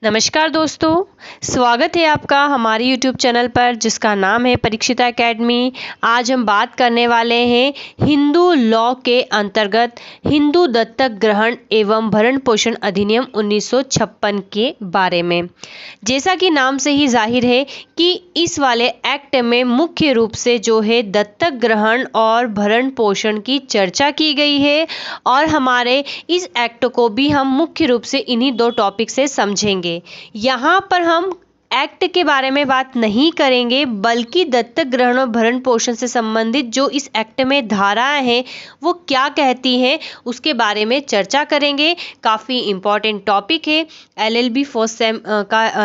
नमस्कार दोस्तों, स्वागत है आपका हमारे YouTube चैनल पर जिसका नाम है परीक्षिता एकेडमी। आज हम बात करने वाले हैं हिंदू लॉ के अंतर्गत हिंदू दत्तक ग्रहण एवं भरण पोषण अधिनियम 1956 के बारे में। जैसा कि नाम से ही जाहिर है कि इस वाले एक्ट में मुख्य रूप से जो है दत्तक ग्रहण और भरण पोषण की चर्चा की गई है और हमारे इस एक्ट को भी हम मुख्य रूप से इन्हीं दो टॉपिक से समझेंगे। यहाँ पर हम एक्ट के बारे में बात नहीं करेंगे बल्कि दत्तक ग्रहण और भरण पोषण से संबंधित जो इस एक्ट में धाराएं हैं वो क्या कहती हैं उसके बारे में चर्चा करेंगे। काफ़ी इम्पॉर्टेंट टॉपिक है, LLB फर्स्ट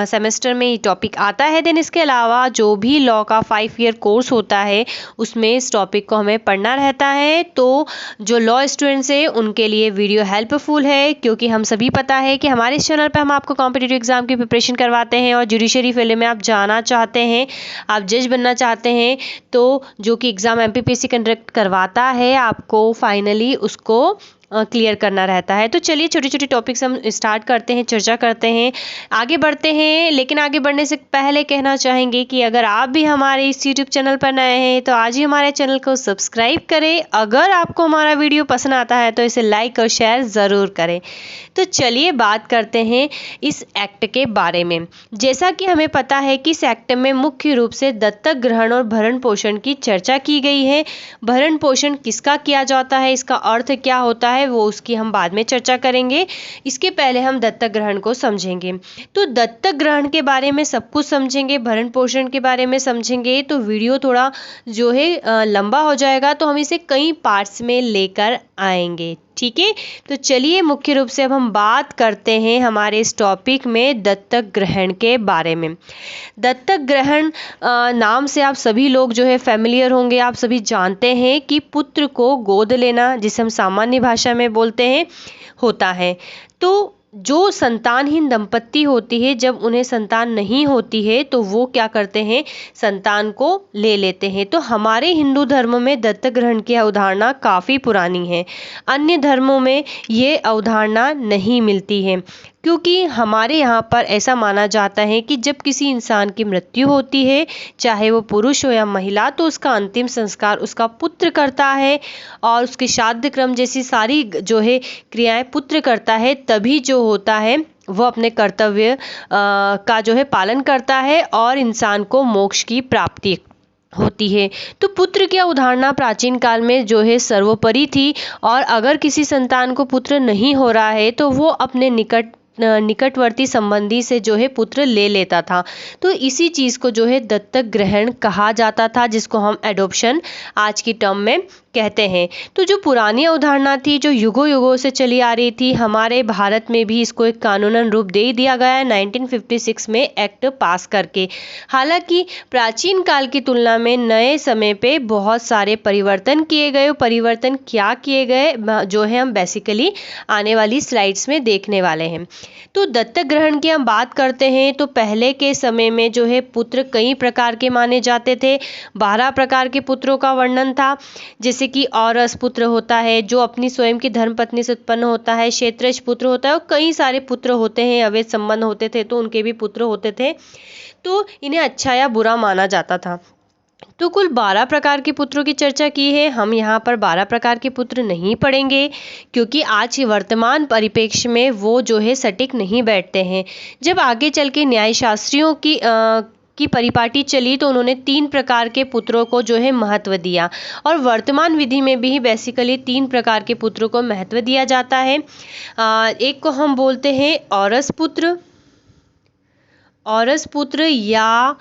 सेमेस्टर में ये टॉपिक आता है। देन इसके अलावा जो भी लॉ का 5 ईयर कोर्स होता है उसमें इस टॉपिक को हमें पढ़ना रहता है। तो जो लॉ स्टूडेंट्स हैं उनके लिए वीडियो हेल्पफुल है, क्योंकि हम सभी पता है कि हमारे इस चैनल पर हम आपको कॉम्पिटिटिव एग्जाम की प्रिपरेशन करवाते हैं और जुडिशरी फील्ड में आप जाना चाहते हैं, आप जज बनना चाहते हैं, तो जो कि एग्ज़ाम MPPSC कंडक्ट करवाता है आपको फाइनली उसको क्लियर करना रहता है। तो चलिए छोटे छोटे टॉपिक्स हम स्टार्ट करते हैं, चर्चा करते हैं, आगे बढ़ते हैं। लेकिन आगे बढ़ने से पहले कहना चाहेंगे कि अगर आप भी हमारे इस YouTube चैनल पर नए हैं तो आज ही हमारे चैनल को सब्सक्राइब करें। अगर आपको हमारा वीडियो पसंद आता है तो इसे लाइक और शेयर ज़रूर करें। तो चलिए बात करते हैं इस एक्ट के बारे में। जैसा कि हमें पता है कि इस एक्ट में मुख्य रूप से दत्तक ग्रहण और भरण पोषण की चर्चा की गई है। भरण पोषण किसका किया जाता है, इसका अर्थ क्या होता है, वो उसकी हम बाद में चर्चा करेंगे। इसके पहले हम दत्तक ग्रहण को समझेंगे। तो दत्तक ग्रहण के बारे में सब कुछ समझेंगे, भरण पोषण के बारे में समझेंगे तो वीडियो थोड़ा जो है लंबा हो जाएगा, तो हम इसे कई पार्ट्स में लेकर आएंगे। ठीक है, तो चलिए मुख्य रूप से अब हम बात करते हैं हमारे इस टॉपिक में दत्तक ग्रहण के बारे में। दत्तक ग्रहण नाम से आप सभी लोग जो है फैमिलियर होंगे, आप सभी जानते हैं कि पुत्र को गोद लेना, जिसे हम सामान्य भाषा में बोलते हैं, होता है। तो जो संतानहीन दंपत्ति होती है, जब उन्हें संतान नहीं होती है तो वो क्या करते हैं, संतान को ले लेते हैं। तो हमारे हिंदू धर्म में दत्तक ग्रहण की अवधारणा काफ़ी पुरानी है। अन्य धर्मों में ये अवधारणा नहीं मिलती है, क्योंकि हमारे यहाँ पर ऐसा माना जाता है कि जब किसी इंसान की मृत्यु होती है, चाहे वो पुरुष हो या महिला, तो उसका अंतिम संस्कार उसका पुत्र करता है और उसके श्राद्ध क्रम जैसी सारी जो है क्रियाएं पुत्र करता है। तभी जो होता है वो अपने कर्तव्य का जो है पालन करता है और इंसान को मोक्ष की प्राप्ति होती है। तो पुत्र की अवधारणा प्राचीन काल में जो है सर्वोपरि थी, और अगर किसी संतान को पुत्र नहीं हो रहा है तो वो अपने निकटवर्ती संबंधी से जो है पुत्र ले लेता था। तो इसी चीज़ को जो है दत्तक ग्रहण कहा जाता था, जिसको हम एडॉप्शन आज की टर्म में कहते हैं। तो जो पुरानी अवधारणा थी, जो युगों युगों से चली आ रही थी, हमारे भारत में भी इसको एक कानूनन रूप दे दिया गया है 1956 में एक्ट पास करके। हालांकि प्राचीन काल की तुलना में नए समय पे बहुत सारे परिवर्तन किए गए। परिवर्तन क्या किए गए जो है हम बेसिकली आने वाली स्लाइड्स में देखने वाले हैं। तो दत्तक ग्रहण की हम बात करते हैं तो पहले के समय में जो है पुत्र कई प्रकार के माने जाते थे। 12 प्रकार के पुत्रों का वर्णन था, जैसे कि औरस पुत्र होता है जो अपनी स्वयं की धर्मपत्नी से उत्पन्न होता है, क्षेत्रज पुत्र होता है, और कई सारे पुत्र होते हैं। अवैध संबंध होते थे तो उनके भी पुत्र होते थे, तो इन्हें अच्छा या बुरा माना जाता था। तो कुल 12 प्रकार के पुत्रों की चर्चा की है। हम यहाँ पर 12 प्रकार के पुत्र नहीं पढ़ेंगे, क्योंकि आज के वर्तमान परिप्रेक्ष्य में वो जो है सटीक नहीं बैठते हैं। जब आगे चल के न्यायशास्त्रियों की परिपाटी चली तो उन्होंने 3 प्रकार के पुत्रों को जो है महत्व दिया, और वर्तमान विधि में भी बेसिकली 3 प्रकार के पुत्रों को महत्व दिया जाता है। एक को हम बोलते हैं औरस पुत्र या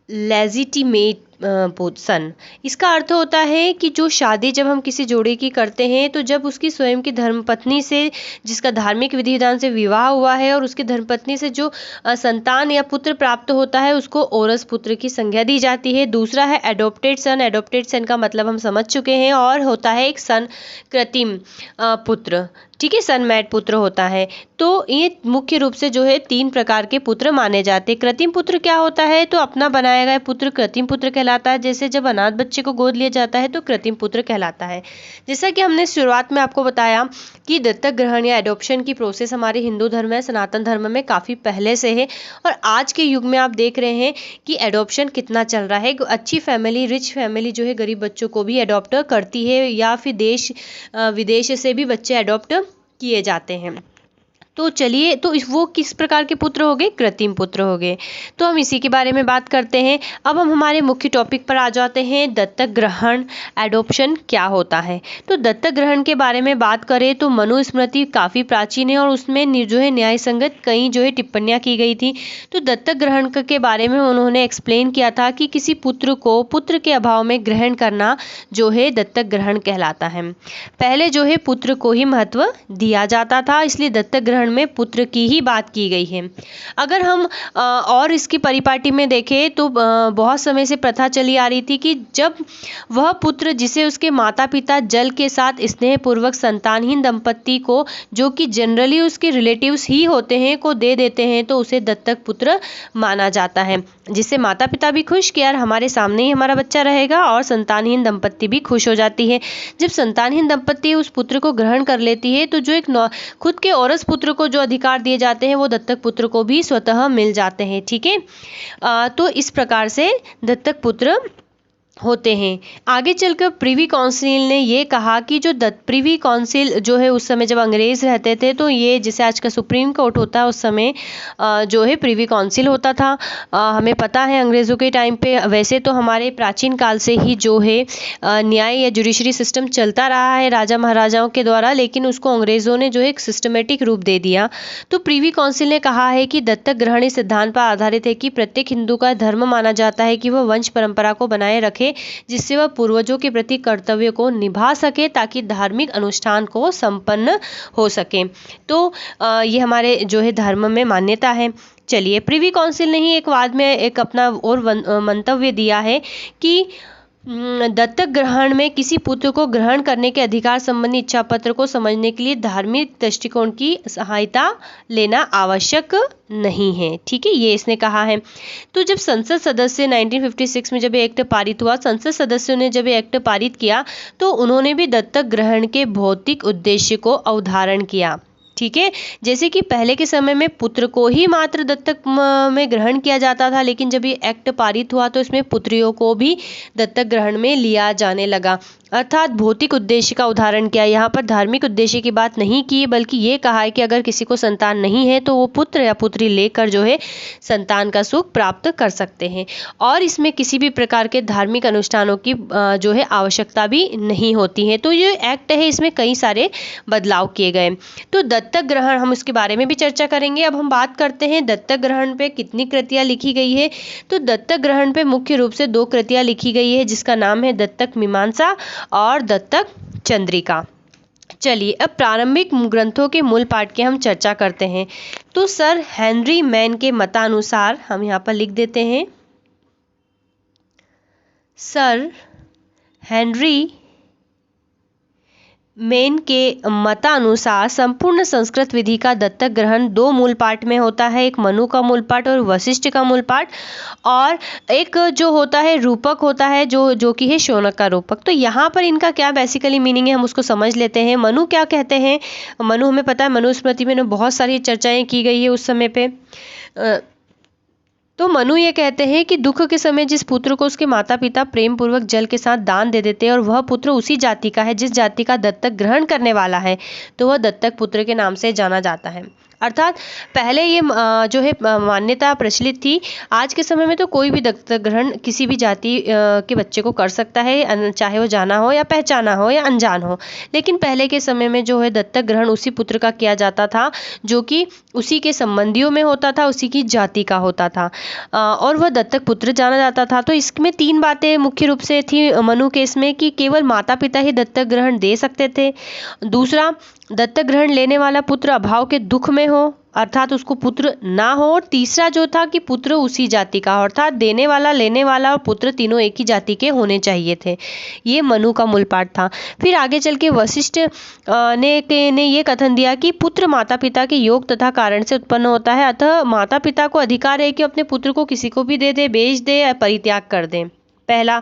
लेजिटिमेट सन। इसका अर्थ होता है कि जो शादी जब हम किसी जोड़े की करते हैं तो जब उसकी स्वयं की धर्मपत्नी से, जिसका धार्मिक विधि विधान से विवाह हुआ है, और उसकी धर्मपत्नी से जो संतान या पुत्र प्राप्त होता है उसको औरस पुत्र की संज्ञा दी जाती है। दूसरा है एडॉप्टेड सन। एडॉप्टेड सन का मतलब हम समझ चुके हैं, और होता है एक सन कृत्रिम पुत्र। ठीक है, सन मेड पुत्र होता है। तो ये मुख्य रूप से जो है 3 प्रकार के पुत्र माने जाते हैं। कृत्रिम पुत्र क्या होता है? तो अपना बनाया गया पुत्र कृत्रिम पुत्र कहलाता है। जैसे जब अनाथ बच्चे को गोद लिया जाता है तो कृत्रिम पुत्र कहलाता है। जैसा कि हमने शुरुआत में आपको बताया कि दत्तक ग्रहण या एडॉप्शन की प्रोसेस हमारे हिंदू धर्म में, सनातन धर्म में काफ़ी पहले से है, और आज के युग में आप देख रहे हैं कि एडॉप्शन कितना चल रहा है। अच्छी फैमिली, रिच फैमिली जो है गरीब बच्चों को भी एडॉप्ट करती है, या फिर देश विदेश से भी बच्चे एडॉप्ट किए जाते हैं। तो चलिए, तो वो किस प्रकार के पुत्र हो गए? कृत्रिम पुत्र हो गए। तो हम इसी के बारे में बात करते हैं। अब हम हमारे मुख्य टॉपिक पर आ जाते हैं, दत्तक ग्रहण, एडॉप्शन क्या होता है। तो दत्तक ग्रहण के बारे में बात करें तो मनुस्मृति काफ़ी प्राचीन है और उसमें जो है न्याय संगत कई जो है टिप्पणियाँ की गई थी। तो दत्तक ग्रहण के बारे में उन्होंने एक्सप्लेन किया था कि किसी पुत्र को पुत्र के अभाव में ग्रहण करना जो है दत्तक ग्रहण कहलाता है। पहले जो है पुत्र को ही महत्व दिया जाता था, इसलिए दत्तक ग्रहण में पुत्र की ही बात की गई है। अगर हम और इसकी परिपाटी में देखें तो बहुत समय से प्रथा चली आ रही थी कि जब वह पुत्र जिसे उसके माता पिता जल के साथ स्नेहपूर्वक संतानहीन दंपत्ति को, जो कि जनरली उसके रिलेटिव्स ही होते हैं, को दे देते हैं तो उसे दत्तक पुत्र माना जाता है, जिससे माता पिता भी खुश कि यार हमारे सामने ही हमारा बच्चा रहेगा, और संतानहीन दंपत्ति भी खुश हो जाती है। जब संतानहीन दंपत्ति उस पुत्र को ग्रहण कर लेती है तो जो एक खुद के औरस पुत्र को जो अधिकार दिए जाते हैं वो दत्तक पुत्र को भी स्वतः मिल जाते हैं। ठीक है, तो इस प्रकार से दत्तक पुत्र होते हैं। आगे चलकर प्रिवी काउंसिल ने ये कहा कि जो प्रिवी काउंसिल जो है उस समय जब अंग्रेज रहते थे, तो ये जैसे आज का सुप्रीम कोर्ट होता है उस समय जो है प्रिवी काउंसिल होता था। हमें पता है अंग्रेज़ों के टाइम पे, वैसे तो हमारे प्राचीन काल से ही जो है न्याय या जुडिशरी सिस्टम चलता रहा है राजा महाराजाओं के द्वारा, लेकिन उसको अंग्रेज़ों ने जो है एक सिस्टमेटिक रूप दे दिया। तो प्रिवी काउंसिल ने कहा है कि दत्तक ग्रहण इस सिद्धांत पर आधारित है कि प्रत्येक हिंदू का धर्म माना जाता है कि वह वंश परंपरा को बनाए रखे, जिससे वह पूर्वजों के प्रति कर्तव्य को निभा सके ताकि धार्मिक अनुष्ठान को संपन्न हो सके। तो ये हमारे जो है धर्म में मान्यता है। चलिए, प्रिवी काउंसिल ने ही एक बाद में एक अपना और मंतव्य दिया है कि दत्तक ग्रहण में किसी पुत्र को ग्रहण करने के अधिकार संबंधी इच्छा पत्र को समझने के लिए धार्मिक दृष्टिकोण की सहायता लेना आवश्यक नहीं है। ठीक है, ये इसने कहा है। तो जब संसद सदस्य 1956 में जब ये एक्ट पारित हुआ, संसद सदस्यों ने जब ये एक्ट पारित किया तो उन्होंने भी दत्तक ग्रहण के भौतिक उद्देश्य को अवधारण किया। ठीक है, जैसे कि पहले के समय में पुत्र को ही मात्र दत्तक में ग्रहण किया जाता था, लेकिन जब ये एक्ट पारित हुआ तो इसमें पुत्रियों को भी दत्तक ग्रहण में लिया जाने लगा। अर्थात भौतिक उद्देश्य का उदाहरण किया। यहाँ पर धार्मिक उद्देश्य की बात नहीं की, बल्कि ये कहा है कि अगर किसी को संतान नहीं है तो वो पुत्र या पुत्री लेकर जो है संतान का सुख प्राप्त कर सकते हैं, और इसमें किसी भी प्रकार के धार्मिक अनुष्ठानों की जो है आवश्यकता भी नहीं होती है। तो ये एक्ट है, इसमें कई सारे बदलाव किए गए। तो दत्तक ग्रहण, हम उसके बारे में भी चर्चा करेंगे। अब हम बात करते हैं दत्तक ग्रहण पे कितनी कृतियाँ लिखी गई है। तो दत्तक ग्रहण पे मुख्य रूप से 2 कृतियाँ लिखी गई है, जिसका नाम है दत्तक मीमांसा और दत्तक चंद्रिका। चलिए, अब प्रारंभिक ग्रंथों के मूल पाठ की हम चर्चा करते हैं। तो सर हेनरी मैन के मतानुसार, हम यहाँ पर लिख देते हैं, सर हेनरी मैन के मतानुसार संपूर्ण संस्कृत विधि का दत्तक ग्रहण 2 मूल पाठ में होता है। एक मनु का मूल पाठ और वशिष्ठ का मूल पाठ, और एक जो होता है रूपक होता है जो कि है शौनक का रूपक। तो यहाँ पर इनका क्या बेसिकली मीनिंग है, हम उसको समझ लेते हैं। मनु क्या कहते हैं? मनु, हमें पता है मनुस्मृति में बहुत सारी चर्चाएं की गई है उस समय पे। तो मनु ये कहते हैं कि दुख के समय जिस पुत्र को उसके माता पिता प्रेम पूर्वक जल के साथ दान दे देते हैं और वह पुत्र उसी जाति का है जिस जाति का दत्तक ग्रहण करने वाला है, तो वह दत्तक पुत्र के नाम से जाना जाता है। अर्थात पहले ये जो है मान्यता प्रचलित थी। आज के समय में तो कोई भी दत्तक ग्रहण किसी भी जाति के बच्चे को कर सकता है, चाहे वो जाना हो या पहचाना हो या अनजान हो। लेकिन पहले के समय में जो है दत्तक ग्रहण उसी पुत्र का किया जाता था जो कि उसी के संबंधियों में होता था, उसी की जाति का होता था, और वह दत्तक पुत्र जाना जाता था। तो इसमें 3 बातें मुख्य रूप से थी मनु केस में, कि केवल माता पिता ही दत्तक ग्रहण दे सकते थे। दूसरा, दत्तक ग्रहण लेने वाला पुत्र अभाव के दुख में हो, अर्थात उसको पुत्र ना हो, और तीसरा जो था कि पुत्र उसी जाति का, अर्थात देने वाला, लेने वाला और पुत्र तीनों एक ही जाति के होने चाहिए थे। ये मनु का मूल पाठ था। फिर आगे चल के वशिष्ठ ने ये कथन दिया कि पुत्र माता पिता के योग तथा कारण से उत्पन्न होता है, अतः माता पिता को अधिकार है कि अपने पुत्र को किसी को भी दे दे, बेच दे या परित्याग कर दे, पहला।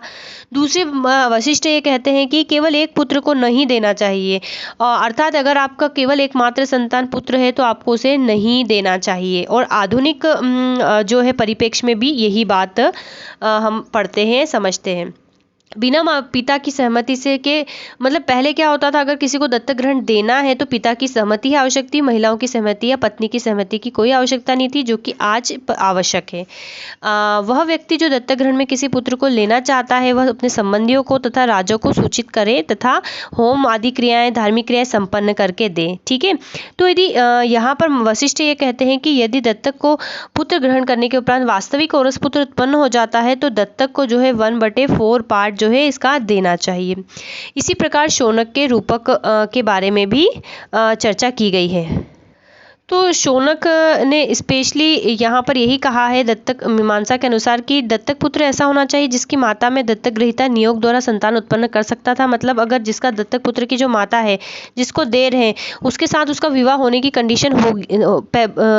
दूसरे वशिष्ठ ये कहते हैं कि केवल एक पुत्र को नहीं देना चाहिए, अर्थात अगर आपका केवल एकमात्र संतान पुत्र है तो आपको उसे नहीं देना चाहिए। और आधुनिक जो है परिप्रेक्ष्य में भी यही बात हम पढ़ते हैं, समझते हैं। बिना पिता की सहमति से के मतलब पहले क्या होता था, अगर किसी को दत्तक ग्रहण देना है तो पिता की सहमति ही आवश्यक थी, महिलाओं की सहमति या पत्नी की सहमति की कोई आवश्यकता नहीं थी, जो कि आज आवश्यक है। वह व्यक्ति जो दत्तक ग्रहण में किसी पुत्र को लेना चाहता है वह अपने संबंधियों को तथा राजा को सूचित करे तथा होम आदि क्रियाएं, धार्मिक क्रियाएं संपन्न करके दे। ठीक है, तो यदि यहाँ पर वशिष्ठ ये कहते हैं कि यदि दत्तक को पुत्र ग्रहण करने के उपरांत वास्तविक औरस पुत्र उत्पन्न हो जाता है तो दत्तक को जो है 1/4 पार्ट जो है इसका देना चाहिए। इसी प्रकार शौनक के रूपक के बारे में भी चर्चा की गई है। तो शौनक ने स्पेशली यहाँ पर यही कहा है दत्तक मीमांसा के अनुसार कि दत्तक पुत्र ऐसा होना चाहिए जिसकी माता में दत्तक ग्रहीता नियोग द्वारा संतान उत्पन्न कर सकता था। मतलब अगर जिसका दत्तक पुत्र की जो माता है, जिसको दे रहे हैं, उसके साथ उसका विवाह होने की कंडीशन होगी,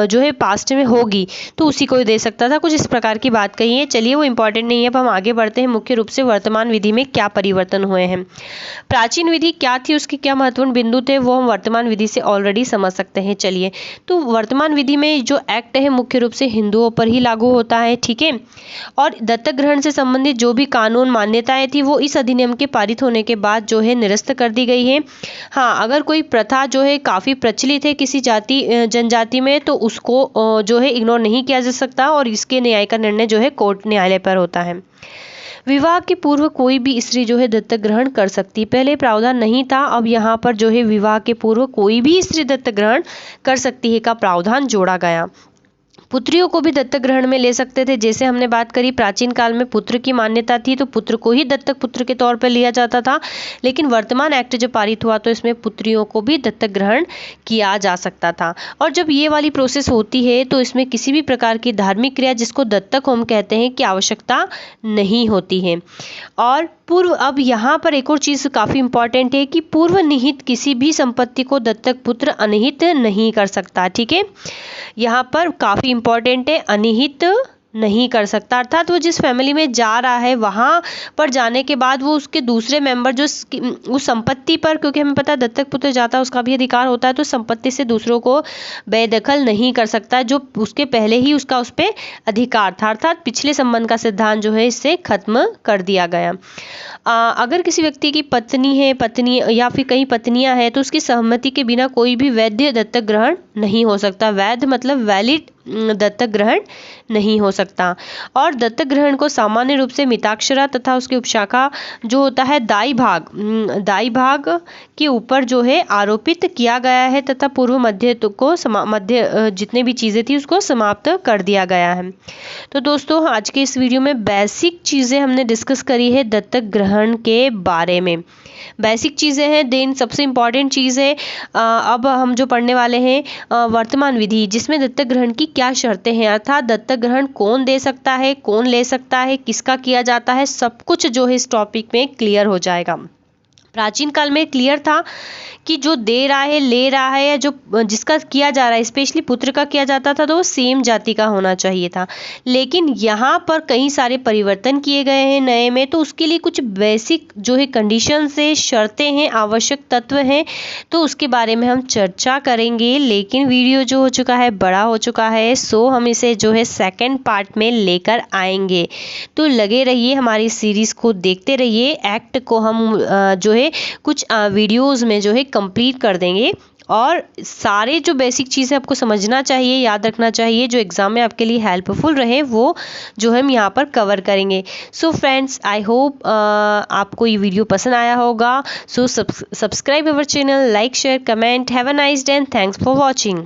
जो है पास्ट में होगी, तो उसी को ही दे सकता था। कुछ इस प्रकार की बात कही है। चलिए, वो इंपॉर्टेंट नहीं है। अब हम आगे बढ़ते हैं। मुख्य रूप से वर्तमान विधि में क्या परिवर्तन हुए हैं। प्राचीन विधि क्या थी, उसके क्या महत्वपूर्ण बिंदु थे, वो हम वर्तमान विधि से ऑलरेडी समझ सकते हैं। चलिए, तो वर्तमान विधि में जो एक्ट है मुख्य रूप से हिंदुओं पर ही लागू होता है। ठीक है, और दत्तक ग्रहण से संबंधित जो भी कानून मान्यताएं थी वो इस अधिनियम के पारित होने के बाद जो है निरस्त कर दी गई है। हाँ, अगर कोई प्रथा जो है काफ़ी प्रचलित है किसी जनजाति में तो उसको जो है इग्नोर नहीं किया जा सकता, और इसके न्याय का निर्णय जो है कोर्ट न्यायालय पर होता है। विवाह के पूर्व कोई भी स्त्री जो है दत्तक ग्रहण कर सकती, पहले प्रावधान नहीं था, अब यहाँ पर जो है विवाह के पूर्व कोई भी स्त्री दत्तक ग्रहण कर सकती है का प्रावधान जोड़ा गया। पुत्रियों को भी दत्तक ग्रहण में ले सकते थे। जैसे हमने बात करी, प्राचीन काल में पुत्र की मान्यता थी तो पुत्र को ही दत्तक पुत्र के तौर पर लिया जाता था, लेकिन वर्तमान एक्ट जब पारित हुआ तो इसमें पुत्रियों को भी दत्तक ग्रहण किया जा सकता था। और जब ये वाली प्रोसेस होती है तो इसमें किसी भी प्रकार की धार्मिक क्रिया, जिसको दत्तक होम कहते हैं, की आवश्यकता नहीं होती है। और पूर्व, अब यहाँ पर एक और चीज़ काफ़ी इंपॉर्टेंट है कि पूर्व निहित किसी भी संपत्ति को दत्तक पुत्र अनिहित नहीं कर सकता। ठीक है, यहाँ पर काफ़ी इंपॉर्टेंट है, अनिहित नहीं कर सकता, अर्थात वो जिस फैमिली में जा रहा है वहाँ पर जाने के बाद वो उसके दूसरे मेंबर जो उस संपत्ति पर, क्योंकि हमें पता है दत्तक पुत्र जाता है उसका भी अधिकार होता है, तो संपत्ति से दूसरों को बेदखल नहीं कर सकता जो उसके पहले ही उसका उस पर अधिकार था, अर्थात पिछले संबंध का सिद्धांत जो है इससे खत्म कर दिया गया। अगर किसी व्यक्ति की पत्नी या फिर कई पत्नियां हैं तो उसकी सहमति के बिना कोई भी वैध दत्तक ग्रहण नहीं हो सकता। वैध मतलब वैलिड दत्तक ग्रहण नहीं हो सकता। और दत्तक ग्रहण को सामान्य रूप से मिताक्षरा तथा उसकी उपशाखा जो होता है दाई भाग के ऊपर जो है आरोपित किया गया है तथा पूर्व मध्य जितने भी चीज़ें थी उसको समाप्त कर दिया गया है। तो दोस्तों, आज के इस वीडियो में बेसिक चीज़ें हमने डिस्कस करी है दत्तक ग्रहण के बारे में। बेसिक चीज़ें हैं। देन सबसे इम्पॉर्टेंट चीज़ है, अब हम जो पढ़ने वाले हैं वर्तमान विधि, जिसमें दत्तक ग्रहण की क्या शर्तें हैं, अर्थात दत्तक ग्रहण कौन दे सकता है, कौन ले सकता है, किसका किया जाता है, सब कुछ जो है इस टॉपिक में क्लियर हो जाएगा। प्राचीन काल में क्लियर था कि जो दे रहा है, ले रहा है, या जो जिसका किया जा रहा है, स्पेशली पुत्र का किया जाता था तो वो सेम जाति का होना चाहिए था। लेकिन यहाँ पर कई सारे परिवर्तन किए गए हैं नए में, तो उसके लिए कुछ बेसिक जो है कंडीशन से शर्तें हैं, आवश्यक तत्व हैं, तो उसके बारे में हम चर्चा करेंगे। लेकिन वीडियो जो हो चुका है बड़ा हो चुका है, सो हम इसे जो है सेकेंड पार्ट में लेकर आएंगे। तो लगे रहिए, हमारी सीरीज़ को देखते रहिए। एक्ट को हम जो है कुछ वीडियोस में जो है कंप्लीट कर देंगे, और सारे जो बेसिक चीज़ें आपको समझना चाहिए, याद रखना चाहिए, जो एग्ज़ाम में आपके लिए हेल्पफुल रहे, वो जो हम यहाँ पर कवर करेंगे। सो फ्रेंड्स, आई होप आपको ये वीडियो पसंद आया होगा। So subscribe our channel, like, share, comment. Have a nice day and thanks for watching.